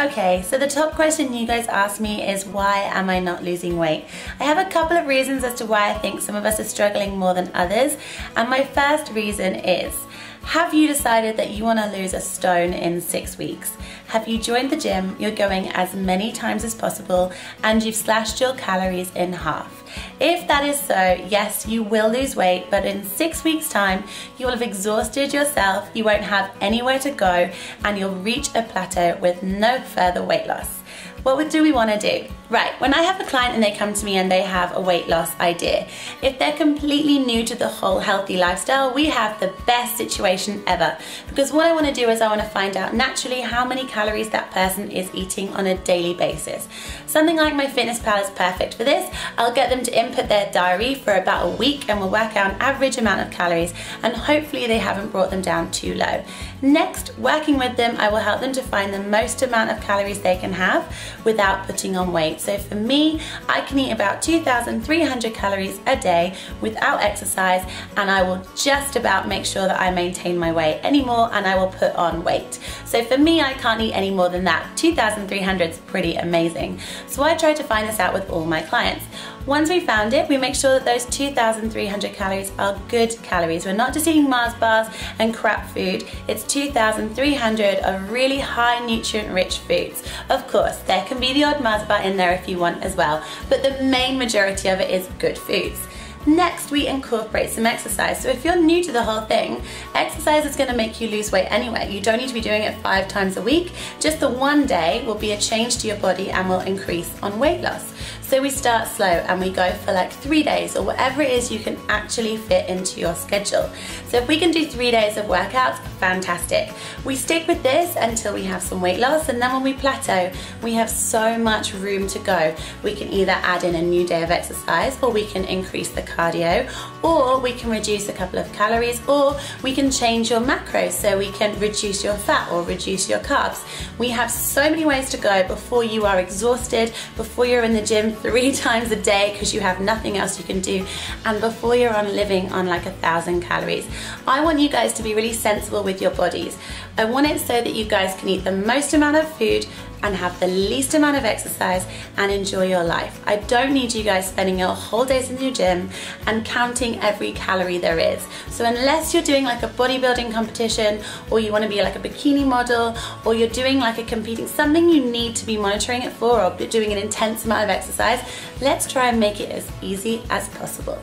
Okay, so the top question you guys asked me is, why am I not losing weight? I have a couple of reasons as to why I think some of us are struggling more than others. And my first reason is, have you decided that you want to lose a stone in 6 weeks? Have you joined the gym, you're going as many times as possible, and you've slashed your calories in half? If that is so, yes, you will lose weight, but in 6 weeks' time, you will have exhausted yourself, you won't have anywhere to go, and you'll reach a plateau with no further weight loss. What do we want to do? Right, when I have a client and they come to me and they have a weight loss idea, if they're completely new to the whole healthy lifestyle, we have the best situation ever. Because what I want to do is I want to find out naturally how many calories that person is eating on a daily basis. Something like MyFitnessPal is perfect for this. I'll get them to input their diary for about a week and we'll work out an average amount of calories, and hopefully they haven't brought them down too low. Next, working with them, I will help them to find the most amount of calories they can have without putting on weight. So for me, I can eat about 2,300 calories a day without exercise, and I will just about make sure that I maintain my weight anymore, and I will put on weight. So for me, I can't eat any more than that. 2,300 is pretty amazing. So I try to find this out with all my clients. Once we found it, we make sure that those 2,300 calories are good calories. We're not just eating Mars bars and crap food. It's 2,300 of really high nutrient-rich foods. Of course, there can be the odd Mars bar in there if you want as well, but the main majority of it is good foods. Next, we incorporate some exercise. So if you're new to the whole thing, exercise is going to make you lose weight anyway. You don't need to be doing it 5 times a week. Just the one day will be a change to your body and will increase on weight loss. So we start slow and we go for like 3 days or whatever it is you can actually fit into your schedule. So if we can do 3 days of workouts, fantastic. We stick with this until we have some weight loss, and then when we plateau, we have so much room to go. We can either add in a new day of exercise, or we can increase the cardio, or we can reduce a couple of calories, or we can change your macros, so we can reduce your fat or reduce your carbs. We have so many ways to go before you are exhausted, before you're in the gym 3 times a day because you have nothing else you can do, and before you're living on like 1,000 calories. I want you guys to be really sensible with your bodies. I want it so that you guys can eat the most amount of food and have the least amount of exercise and enjoy your life. I don't need you guys spending your whole days in your gym and counting every calorie there is. So unless you're doing like a bodybuilding competition, or you want to be like a bikini model, or you're doing like a competing, something you need to be monitoring it for, or doing an intense amount of exercise, let's try and make it as easy as possible.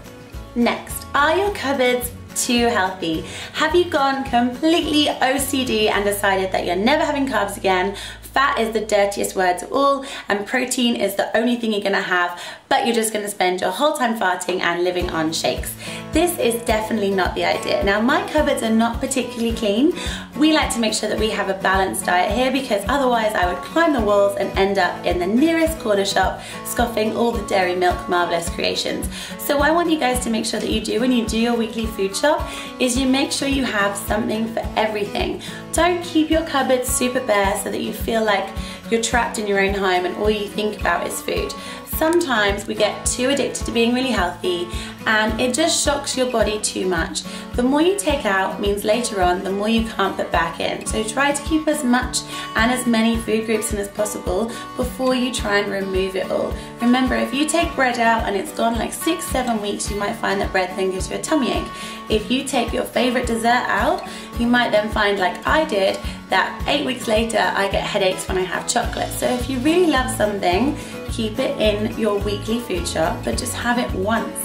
Next, are your cupboards too healthy? Have you gone completely OCD and decided that you're never having carbs again? Fat is the dirtiest word of all, and protein is the only thing you're gonna have, but you're just gonna spend your whole time farting and living on shakes. This is definitely not the idea. Now, my cupboards are not particularly clean. We like to make sure that we have a balanced diet here, because otherwise I would climb the walls and end up in the nearest corner shop scoffing all the dairy milk marvelous creations. So what I want you guys to make sure that you do when you do your weekly food shop is you make sure you have something for everything. Don't keep your cupboard super bare so that you feel like you're trapped in your own home and all you think about is food. Sometimes we get too addicted to being really healthy and it just shocks your body too much. The more you take out means later on the more you can't put back in. So try to keep as much and as many food groups in as possible before you try and remove it all. Remember, if you take bread out and it's gone like 6-7 weeks, you might find that bread then gives you a tummy ache. If you take your favorite dessert out, you might then find, like I did, that 8 weeks later I get headaches when I have chocolate. So if you really love something, keep it in your weekly food shop, but just have it once,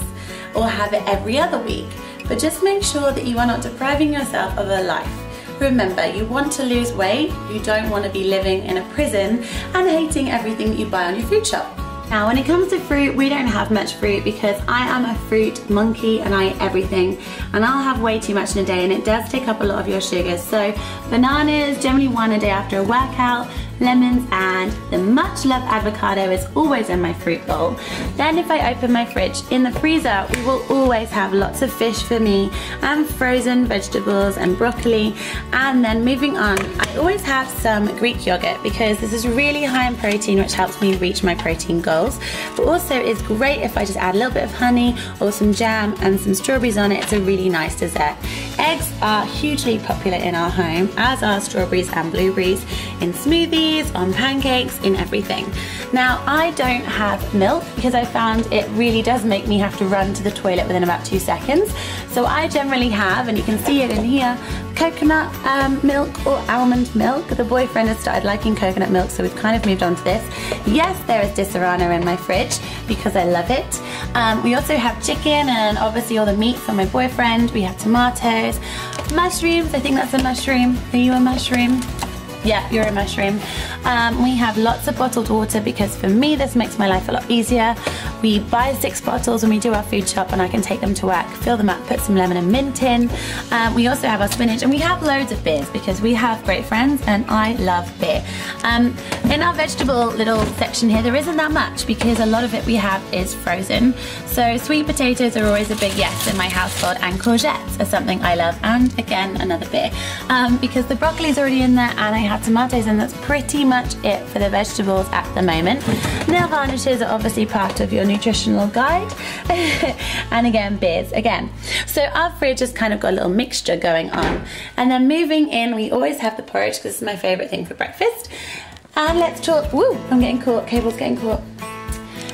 or have it every other week. But just make sure that you are not depriving yourself of a life. Remember, you want to lose weight, you don't want to be living in a prison and hating everything that you buy on your food shop. Now, when it comes to fruit, we don't have much fruit because I am a fruit monkey and I eat everything, and I'll have way too much in a day, and it does take up a lot of your sugars. So bananas, generally 1 a day after a workout, lemons, and the much loved avocado is always in my fruit bowl. Then if I open my fridge, in the freezer we will always have lots of fish for me and frozen vegetables and broccoli. And then moving on, I always have some Greek yogurt because this is really high in protein, which helps me reach my protein goals, but also is great if I just add a little bit of honey or some jam and some strawberries on it. It's a really nice dessert. Eggs are hugely popular in our home, as are strawberries and blueberries in smoothies, cookies, on pancakes, in everything. Now, I don't have milk because I found it really does make me have to run to the toilet within about 2 seconds. So I generally have, and you can see it in here, coconut milk or almond milk. The boyfriend has started liking coconut milk, so we've kind of moved on to this. Yes, there is Disaronno in my fridge because I love it. We also have chicken and obviously all the meat for my boyfriend. We have tomatoes, mushrooms. I think that's a mushroom. Are you a mushroom? Yeah, you're a mushroom. We have lots of bottled water because for me this makes my life a lot easier. We buy 6 bottles when we do our food shop and I can take them to work, fill them up, put some lemon and mint in. We also have our spinach and we have loads of beers because we have great friends and I love beer. In our vegetable little section here there isn't that much because a lot of it we have is frozen. So sweet potatoes are always a big yes in my household, and courgettes are something I love, and again another beer. Because the broccoli is already in there and I have tomatoes, and that's pretty much it for the vegetables at the moment. Nail varnishes are obviously part of your nutritional guide. And again, beers again. So our fridge has kind of got a little mixture going on. And then moving in, we always have the porridge because this is my favourite thing for breakfast. And let's talk, woo, I'm getting caught, cable's getting caught.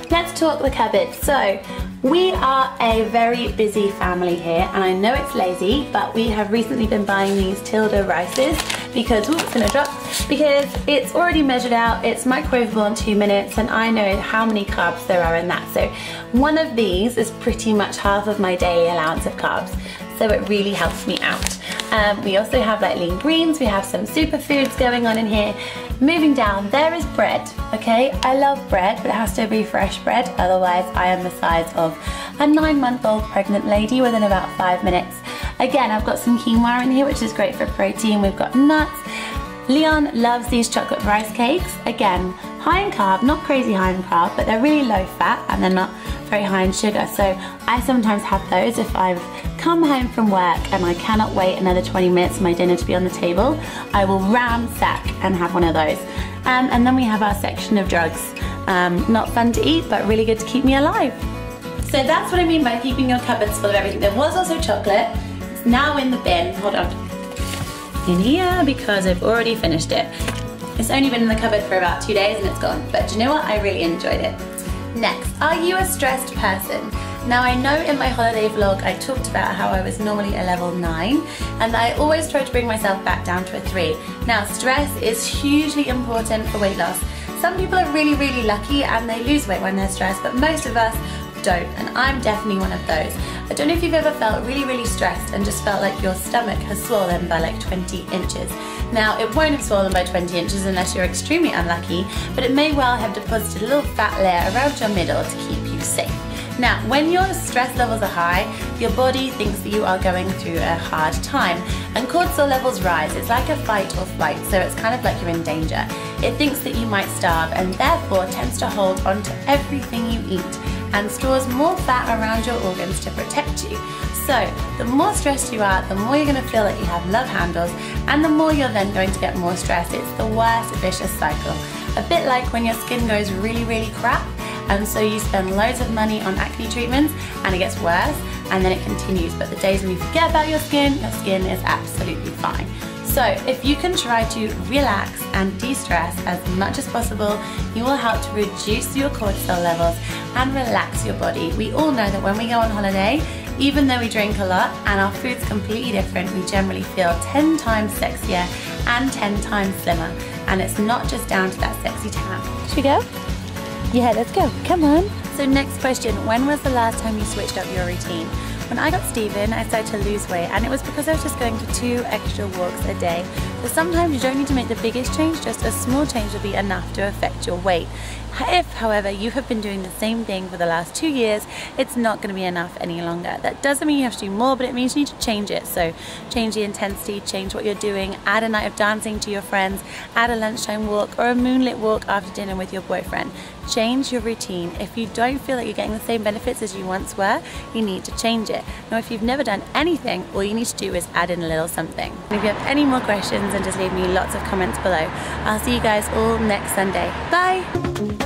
Let's talk the cupboard. So we are a very busy family here, and I know it's lazy, but we have recently been buying these Tilda rices because, ooh, it's gonna drop, because it's already measured out, it's microwavable in 2 minutes, and I know how many carbs there are in that. So one of these is pretty much half of my daily allowance of carbs. So it really helps me out. We also have like lean greens, we have some superfoods going on in here. Moving down, there is bread, okay? I love bread, but it has to be fresh bread, otherwise I am the size of a 9-month-old pregnant lady within about 5 minutes. Again, I've got some quinoa in here, which is great for protein. We've got nuts. Leon loves these chocolate rice cakes. Again, high in carb, not crazy high in carb, but they're really low fat and they're not very high in sugar. So I sometimes have those if I've come home from work and I cannot wait another 20 minutes for my dinner to be on the table. I will ransack and have one of those. And then we have our section of drugs. Not fun to eat, but really good to keep me alive. So that's what I mean by keeping your cupboards full of everything. There was also chocolate. It's now in the bin. Hold on. In here because I've already finished it. It's only been in the cupboard for about 2 days and it's gone. But do you know what? I really enjoyed it. Next, are you a stressed person? Now I know in my holiday vlog I talked about how I was normally a level 9 and I always try to bring myself back down to a 3. Now stress is hugely important for weight loss. Some people are really, really lucky and they lose weight when they're stressed, but most of us don't, and I'm definitely one of those. I don't know if you've ever felt really, really stressed and just felt like your stomach has swollen by like 20 inches. Now, it won't have swollen by 20 inches unless you're extremely unlucky, but it may well have deposited a little fat layer around your middle to keep you safe. Now, when your stress levels are high, your body thinks that you are going through a hard time, and cortisol levels rise. It's like a fight or flight, so it's kind of like you're in danger. It thinks that you might starve and therefore tends to hold onto everything you eat and stores more fat around your organs to protect you. So, the more stressed you are, the more you're going to feel like you have love handles, and the more you're then going to get more stressed. It's the worst vicious cycle. A bit like when your skin goes really, really crap, and so you spend loads of money on acne treatments, and it gets worse, and then it continues. But the days when you forget about your skin is absolutely fine. So if you can try to relax and de-stress as much as possible, you will help to reduce your cortisol levels and relax your body. We all know that when we go on holiday, even though we drink a lot and our food's completely different, we generally feel 10 times sexier and 10 times slimmer. And it's not just down to that sexy tan. Should we go? Yeah, let's go. Come on. So next question, when was the last time you switched up your routine? When I got Stephen, I started to lose weight, and it was because I was just going for 2 extra walks a day. So sometimes you don't need to make the biggest change, just a small change will be enough to affect your weight. If, however, you have been doing the same thing for the last 2 years, it's not going to be enough any longer. That doesn't mean you have to do more, but it means you need to change it. So change the intensity, change what you're doing, add a night of dancing to your friends, add a lunchtime walk or a moonlit walk after dinner with your boyfriend. Change your routine. If you don't feel like you're getting the same benefits as you once were, you need to change it. Now, if you've never done anything, all you need to do is add in a little something. And if you have any more questions, then just leave me lots of comments below. I'll see you guys all next Sunday. Bye!